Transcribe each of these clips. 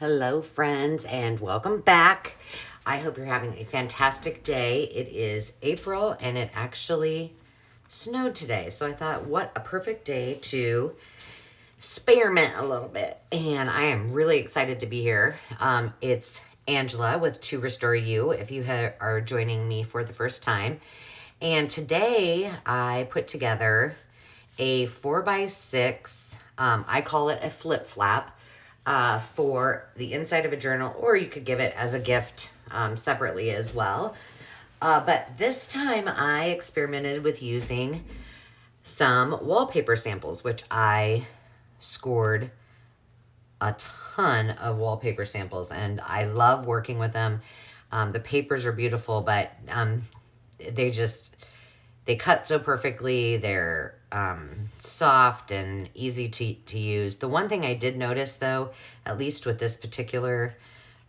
Hello, friends, and welcome back. I hope you're having a fantastic day. It is April, and it actually snowed today. So I thought, what a perfect day to experiment a little bit. And I am really excited to be here. It's Angela with To Restore You, if you are joining me for the first time. And today I put together a 4x6, I call it a flip flap, for the inside of a journal, or you could give it as a gift separately as well. But this time I experimented with using some wallpaper samples, which I scored a ton of wallpaper samples, and I love working with them. The papers are beautiful, but they cut so perfectly. They're soft and easy to use. The one thing I did notice, though, at least with this particular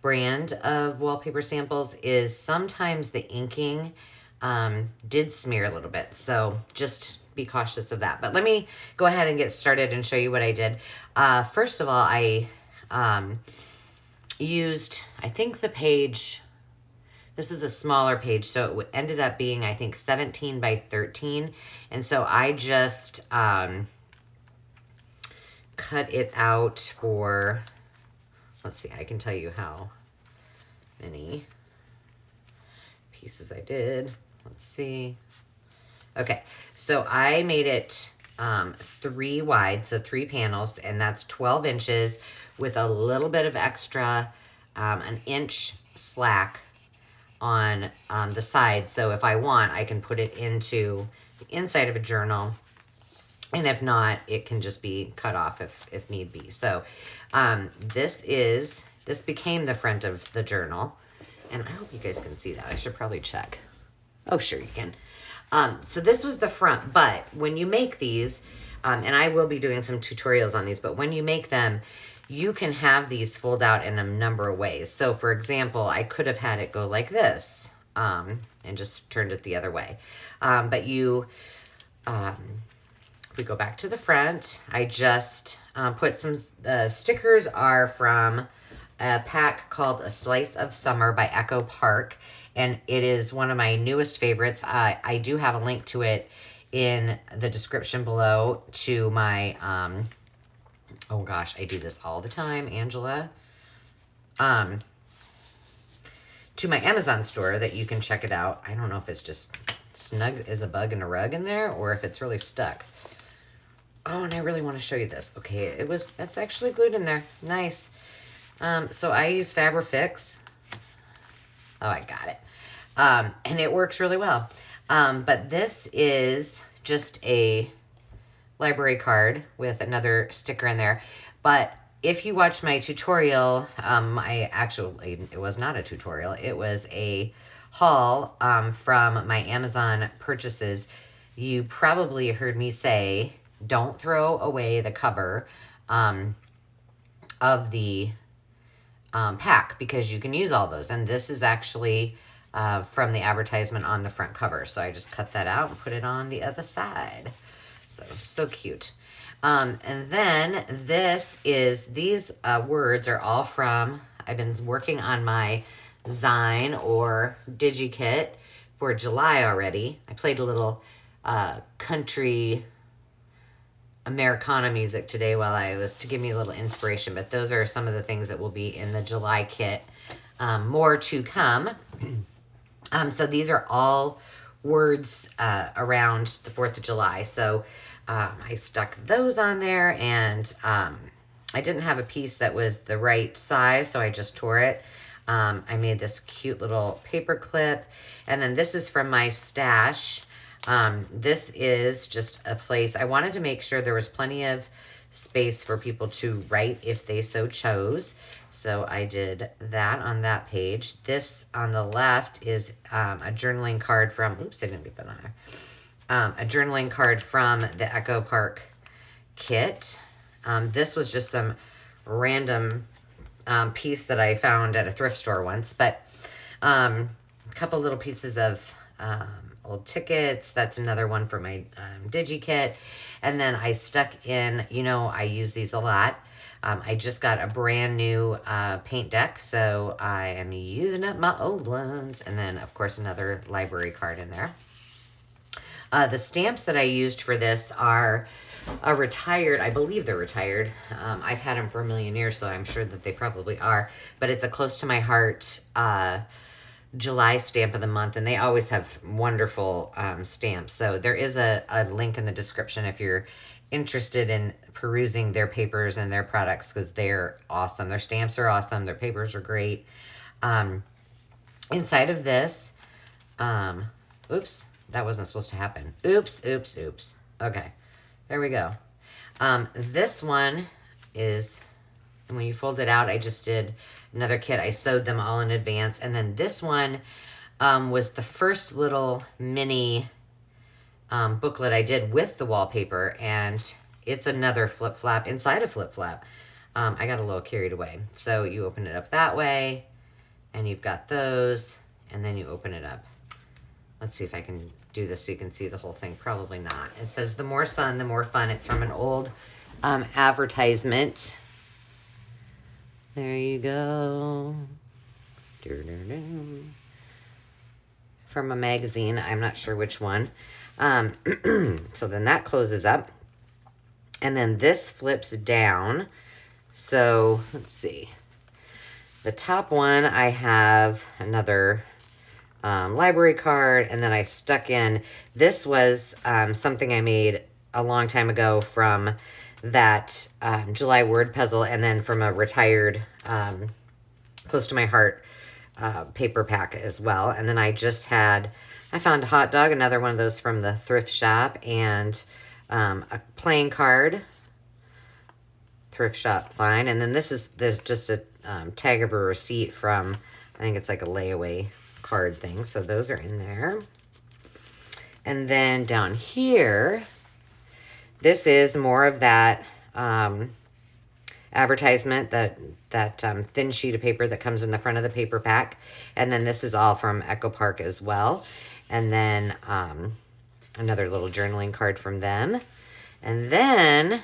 brand of wallpaper samples, is sometimes the inking did smear a little bit. So just be cautious of that. But let me go ahead and get started and show you what I did. First of all, I used, I think the page... This is a smaller page, so it ended up being, I think, 17 by 13. And so I just cut it out for, let's see, I can tell you how many pieces I did. Let's see. Okay, so I made it 3 wide, so 3 panels, and that's 12 inches with a little bit of extra, an inch slack on the side. So if I want, I can put it into the inside of a journal, and if not, it can just be cut off if need be. So this became the front of the journal, and I hope you guys can see that. I should probably check. Oh, sure you can. So this was the front, but when you make these, and I will be doing some tutorials on these, but when you make them, you can have these fold out in a number of ways. So for example, I could have had it go like this, and just turned it the other way. But if we go back to the front, I just put some, stickers are from a pack called A Slice of Summer by Echo Park. And it is one of my newest favorites. I do have a link to it in the description below to my, oh gosh, I do this all the time, Angela. To my Amazon store that you can check it out. I don't know if it's just snug as a bug in a rug in there or if it's really stuck. Oh, and I really want to show you this. Okay, that's actually glued in there. Nice. So I use Fabrifix. Oh, I got it. And it works really well. But this is just a library card with another sticker in there. But if you watch my tutorial, it was not a tutorial. It was a haul from my Amazon purchases. You probably heard me say, don't throw away the cover of the pack, because you can use all those. And this is actually from the advertisement on the front cover. So I just cut that out and put it on the other side. So cute. And then these words are all from, I've been working on my Zine or DigiKit for July already. I played a little country Americana music today to give me a little inspiration, but those are some of the things that will be in the July kit. More to come. So these are all words around the 4th of July. So I stuck those on there, and I didn't have a piece that was the right size, so I just tore it. I made this cute little paper clip, and then this is from my stash. This is just a place. I wanted to make sure there was plenty of space for people to write if they so chose. So I did that on that page. This on the left is a journaling card from, oops, I didn't get that on there. A journaling card from the Echo Park kit. This was just some random piece that I found at a thrift store once, but a couple little pieces of old tickets. That's another one for my DigiKit. And then I stuck in, I use these a lot. I just got a brand new paint deck, so I am using up my old ones. And then, of course, another library card in there. The stamps that I used for this are a retired, I believe they're retired. I've had them for a million years, so I'm sure that they probably are. But it's a close to my heart July stamp of the month, and they always have wonderful stamps. So there is a link in the description if you're interested in perusing their papers and their products, because they're awesome. Their stamps are awesome. Their papers are great. Inside of this, oops, that wasn't supposed to happen. Oops. Okay, there we go. This one is, and when you fold it out, I just did another kit. I sewed them all in advance. And then this one was the first little mini booklet I did with the wallpaper, and it's another flip flap inside a flip flap. I got a little carried away. So you open it up that way, and you've got those, and then you open it up. Let's see if I can do this so you can see the whole thing. Probably not. It says, "The more sun, the more fun." It's from an old advertisement. There you go. From a magazine. I'm not sure which one. So then that closes up. And then this flips down. So let's see. The top one, I have another library card. And then I stuck in, this was something I made a long time ago from that July word puzzle, and then from a retired close to my heart paper pack as well. And then I found a hot dog, another one of those from the thrift shop, and a playing card, thrift shop fine. And then there's just a tag of a receipt from, I think it's like a layaway card thing. So those are in there. And then down here, this is more of that advertisement, that thin sheet of paper that comes in the front of the paper pack. And then this is all from Echo Park as well. And then another little journaling card from them. And then,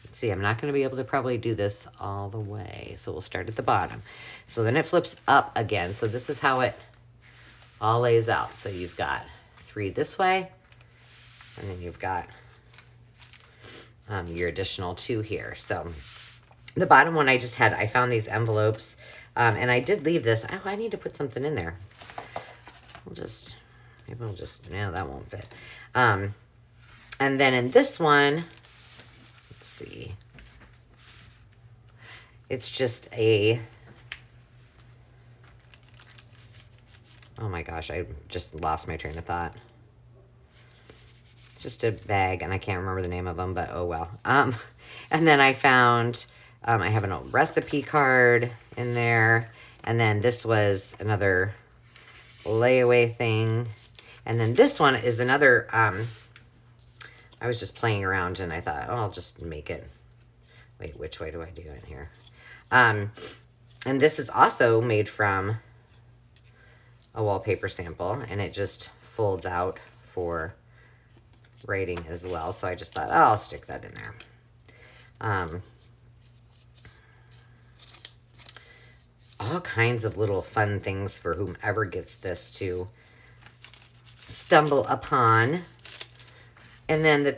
let's see, I'm not going to be able to probably do this all the way. So we'll start at the bottom. So then it flips up again. So this is how it all lays out. So you've got 3 this way, and then you've got your additional 2 here. So the bottom one I found these envelopes, and I did leave this. Oh, I need to put something in there. Maybe we'll just, no, that won't fit. And then in this one, let's see. It's just oh my gosh, I just lost my train of thought. Just a bag, and I can't remember the name of them, but oh well. And then I found, I have an old recipe card in there, and then this was another layaway thing, and then this one is another, I was just playing around, and I thought, oh, I'll just make it. Wait, which way do I do it here? And this is also made from a wallpaper sample, and it just folds out for writing as well. So I just thought, oh, I'll stick that in there. All kinds of little fun things for whomever gets this to stumble upon. And then the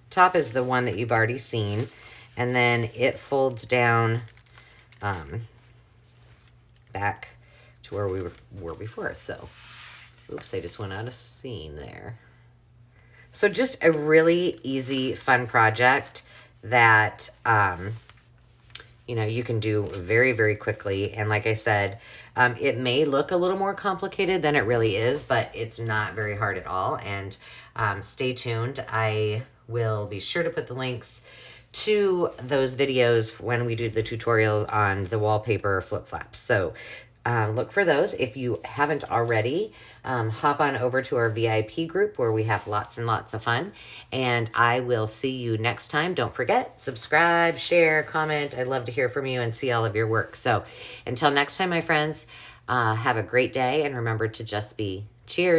top is the one that you've already seen, and then it folds down back to where we were before. So, oops, I just went out of scene there. So just a really easy, fun project that, you can do very, very quickly. And like I said, it may look a little more complicated than it really is, but it's not very hard at all. And stay tuned. I will be sure to put the links to those videos when we do the tutorials on the wallpaper flip flaps. So look for those. If you haven't already, hop on over to our VIP group where we have lots and lots of fun. And I will see you next time. Don't forget, subscribe, share, comment. I'd love to hear from you and see all of your work. So until next time, my friends, have a great day, and remember to just be. Cheers.